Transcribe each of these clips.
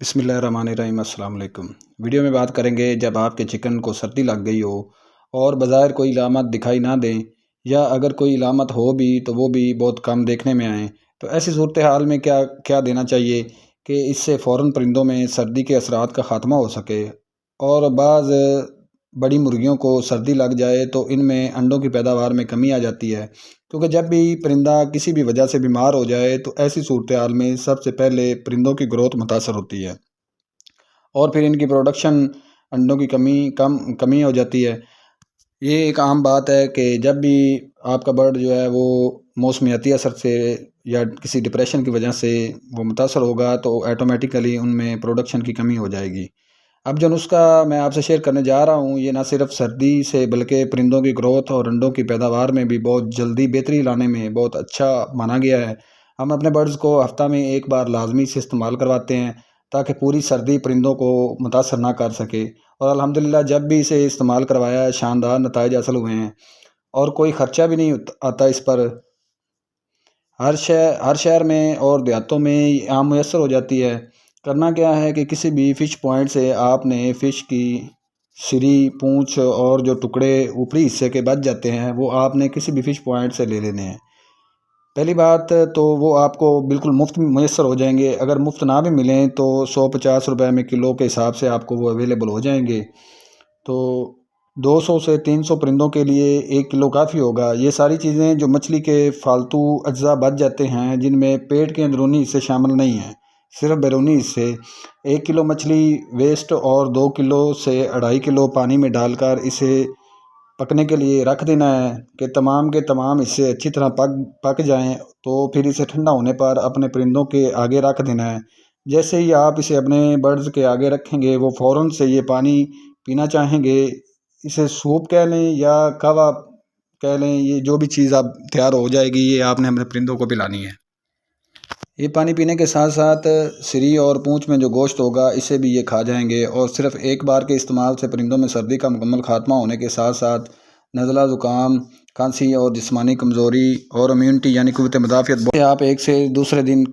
बिस्मिल्लाहिर्रहमानिर्रहीम। अस्सलाम वालेकुम। वीडियो में बात करेंगे जब आपके चिकन को सर्दी लग गई हो और बज़ाहिर कोई इलामत दिखाई ना दें, या अगर कोई इलामत हो भी तो वो भी बहुत कम देखने में आए, तो ऐसी सूरत हाल में क्या क्या देना चाहिए कि इससे फ़ौरन परिंदों में सर्दी के असरात का ख़ात्मा हो सके। और बाज़ बड़ी मुर्गियों को सर्दी लग जाए तो इनमें अंडों की पैदावार में कमी आ जाती है, क्योंकि जब भी परिंदा किसी भी वजह से बीमार हो जाए तो ऐसी सूरत हाल में सबसे पहले परिंदों की ग्रोथ मुतासर होती है और फिर इनकी प्रोडक्शन, अंडों की कमी हो जाती है। ये एक आम बात है कि जब भी आपका बर्ड जो है वो मौसमियाती असर से या किसी डिप्रेशन की वजह से वो मुतासर होगा तो ऑटोमेटिकली उनमें प्रोडक्शन की कमी हो जाएगी। अब जो नुस्खा मैं आपसे शेयर करने जा रहा हूँ, ये ना सिर्फ सर्दी से बल्कि परिंदों की ग्रोथ और अंडों की पैदावार में भी बहुत जल्दी बेहतरी लाने में बहुत अच्छा माना गया है। हम अपने बर्ड्स को हफ्ता में एक बार लाजमी से इस्तेमाल करवाते हैं ताकि पूरी सर्दी परिंदों को मुतासर ना कर सके, और अल्हम्दुलिल्लाह जब भी इसे इस्तेमाल करवाया शानदार नताइज हासिल हुए हैं और कोई ख़र्चा भी नहीं आता इस पर। हर शहर में और देहातों में ये आम मुयस्सर हो जाती है। करना क्या है कि किसी भी फ़िश पॉइंट से आपने फ़िश की सिरी, पूँछ और जो टुकड़े ऊपरी हिस्से के बच जाते हैं वो आपने किसी भी फ़िश पॉइंट से ले लेने हैं। पहली बात तो वो आपको बिल्कुल मुफ्त में मुयस्सर हो जाएंगे। अगर मुफ्त ना भी मिलें तो 150 रुपए में किलो के हिसाब से आपको वो अवेलेबल हो जाएंगे। तो 200 से 300 परिंदों के लिए 1 किलो काफ़ी होगा। ये सारी चीज़ें जो मछली के फालतू अज्जा बच जाते हैं जिनमें पेट के अंदरूनी हिस्से शामिल नहीं हैं, सिर्फ बैरूनी हिस्से, 1 किलो मछली वेस्ट और 2 किलो से 2.5 किलो पानी में डालकर इसे पकने के लिए रख देना है कि तमाम के तमाम हिस्से अच्छी तरह पक जाएं। तो फिर इसे ठंडा होने पर अपने परिंदों के आगे रख देना है। जैसे ही आप इसे अपने बर्ड्स के आगे रखेंगे वो फ़ौरन से ये पानी पीना चाहेंगे। इसे सूप कह लें या कहवा कह लें, ये जो भी चीज़ आप तैयार हो जाएगी ये आपने अपने परिंदों को पिलानी है। ये पानी पीने के साथ साथ सिरी और पूँछ में जो गोश्त होगा इसे भी ये खा जाएंगे, और सिर्फ एक बार के इस्तेमाल से परिंदों में सर्दी का मुकम्मल खात्मा होने के साथ साथ नज़ला, ज़ुकाम, खांसी और जिस्मानी कमज़ोरी और इम्यूनिटी यानी क़ुव्वत मुदाफ़ियत आप एक से दूसरे दिन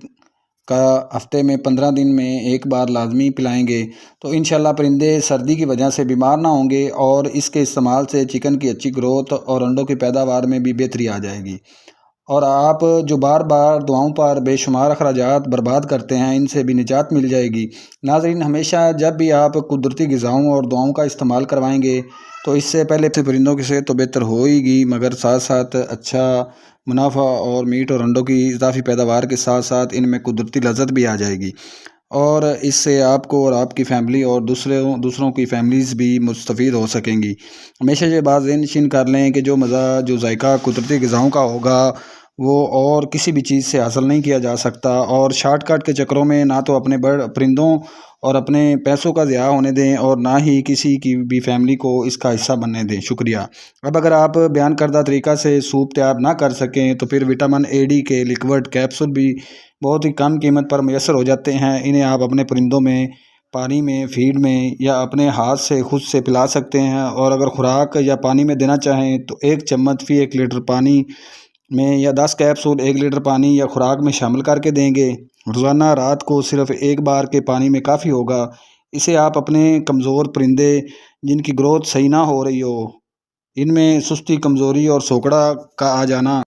का हफ्ते में 15 दिन में एक बार लाजमी पिलाएंगे तो इंशाल्लाह परिंदे सर्दी की वजह से बीमार ना होंगे, और इसके इस्तेमाल से चिकन की अच्छी ग्रोथ और अंडों की पैदावार में भी बेहतरी आ जाएगी। और आप जो बार बार दुआओं पर बेशुमार अखराजात बर्बाद करते हैं इनसे भी निजात मिल जाएगी। नाज़रीन, हमेशा जब भी आप कुदरती ग़िज़ाओं और दुआओं का इस्तेमाल करवाएंगे तो इससे पहले से परिंदों की सेहत तो बेहतर होएगी, मगर साथ साथ अच्छा मुनाफा और मीट और अंडों की इजाफी पैदावार के साथ साथ इनमें कुदरती लज़्ज़त भी आ जाएगी, और इससे आपको और आपकी फ़ैमिली और दूसरों की फ़ैमिलीज़ भी मुस्तफ़ीद हो सकेंगी। हमेशा ये बात ज़हन नशीन कर लें कि जो मज़ा, जो जायका कुदरती ग़िज़ाओं का होगा वो और किसी भी चीज़ से हासिल नहीं किया जा सकता। और शॉर्टकट के चक्करों में ना तो अपने परिंदों और अपने पैसों का ज़िया होने दें और ना ही किसी की भी फैमिली को इसका हिस्सा बनने दें। शुक्रिया। अब अगर आप बयान करदा तरीक़ा से सूप तैयार ना कर सकें तो फिर विटामिन AD के लिक्विड कैप्सूल भी बहुत ही कम कीमत पर मुयस्सर हो जाते हैं। इन्हें आप अपने परिंदों में पानी में, फीड में या अपने हाथ से खुद से पिला सकते हैं, और अगर खुराक या पानी में देना चाहें तो 1 चम्मच फ़ी 1 लीटर पानी में या 10 कैप्सूल 1 लीटर पानी या खुराक में शामिल करके देंगे। रोज़ाना रात को सिर्फ एक बार के पानी में काफ़ी होगा। इसे आप अपने कमज़ोर परिंदे जिनकी ग्रोथ सही ना हो रही हो, इनमें सुस्ती, कमज़ोरी और सोकड़ा का आ जाना,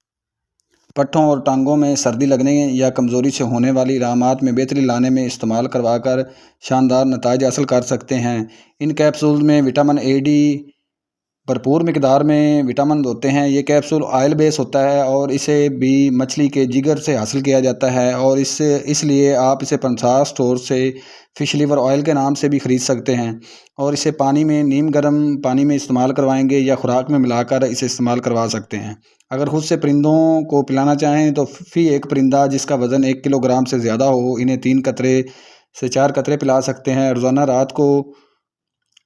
पट्ठों और टांगों में सर्दी लगने या कमज़ोरी से होने वाली इलामात में बेहतरी लाने में इस्तेमाल करवाकर शानदार नताइज हासिल कर सकते हैं। इन कैप्सूल में विटामिन AD भरपूर मिकदार में विटामिन होते हैं। ये कैप्सूल ऑयल बेस होता है और इसे भी मछली के जिगर से हासिल किया जाता है, और इसलिए आप इसे पंसार स्टोर से फ़िश लीवर ऑयल के नाम से भी ख़रीद सकते हैं। और इसे पानी में, नीम गर्म पानी में इस्तेमाल करवाएंगे या खुराक में मिलाकर इसे इस्तेमाल करवा सकते हैं। अगर खुद से परिंदों को पिलाना चाहें तो फ़ी एक परिंदा जिसका वज़न 1 किलोग्राम से ज़्यादा हो, इन्हें 3 कतरे से 4 कतरे पिला सकते हैं रोज़ाना रात को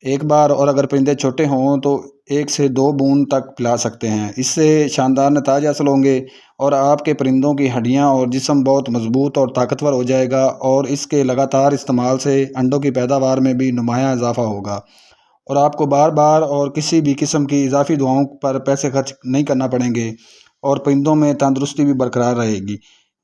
एक बार, और अगर परिंदे छोटे हों तो 1 से 2 बूंद तक पिला सकते हैं। इससे शानदार नताइज हासिल होंगे और आपके परिंदों की हड्डियां और जिस्म बहुत मजबूत और ताकतवर हो जाएगा, और इसके लगातार इस्तेमाल से अंडों की पैदावार में भी नुमायाँ इजाफा होगा, और आपको बार बार और किसी भी किस्म की इजाफी दुआओं पर पैसे खर्च नहीं करना पड़ेंगे, और परिंदों में तंदुरुस्ती भी बरकरार रहेगी।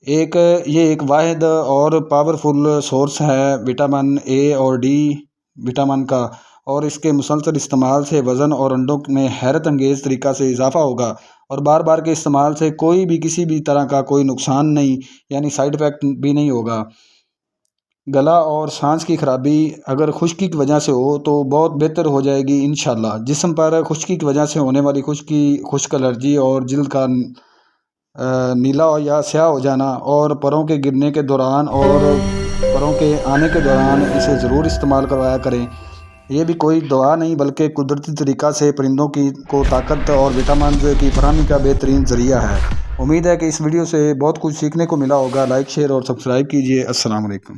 یہ ایک واحد اور پاورفل سورس ہے وٹامن اے اور ڈی وٹامن کا، اور اس کے مسلسل استعمال سے وزن اور انڈوں میں حیرت انگیز طریقہ سے اضافہ ہوگا، اور بار بار کے استعمال سے کوئی بھی کسی بھی طرح کا کوئی نقصان نہیں، یعنی سائیڈ ایفیکٹ بھی نہیں ہوگا۔ گلا اور سانس کی خرابی اگر خشکی کی وجہ سے ہو تو بہت بہتر ہو جائے گی انشاءاللہ۔ جسم پر خشکی کی وجہ سے ہونے والی خشک الرجی اور جلد کا نیلا یا سیاہ ہو جانا، اور پروں کے گرنے کے دوران اور پروں کے آنے کے دوران اسے ضرور استعمال کروایا کریں۔ یہ بھی کوئی دوا نہیں بلکہ قدرتی طریقہ سے پرندوں کو طاقت اور وٹامنز کی فراہمی کا بہترین ذریعہ ہے۔ امید ہے کہ اس ویڈیو سے بہت کچھ سیکھنے کو ملا ہوگا۔ لائک، شیئر اور سبسکرائب کیجیے۔ السلام علیکم۔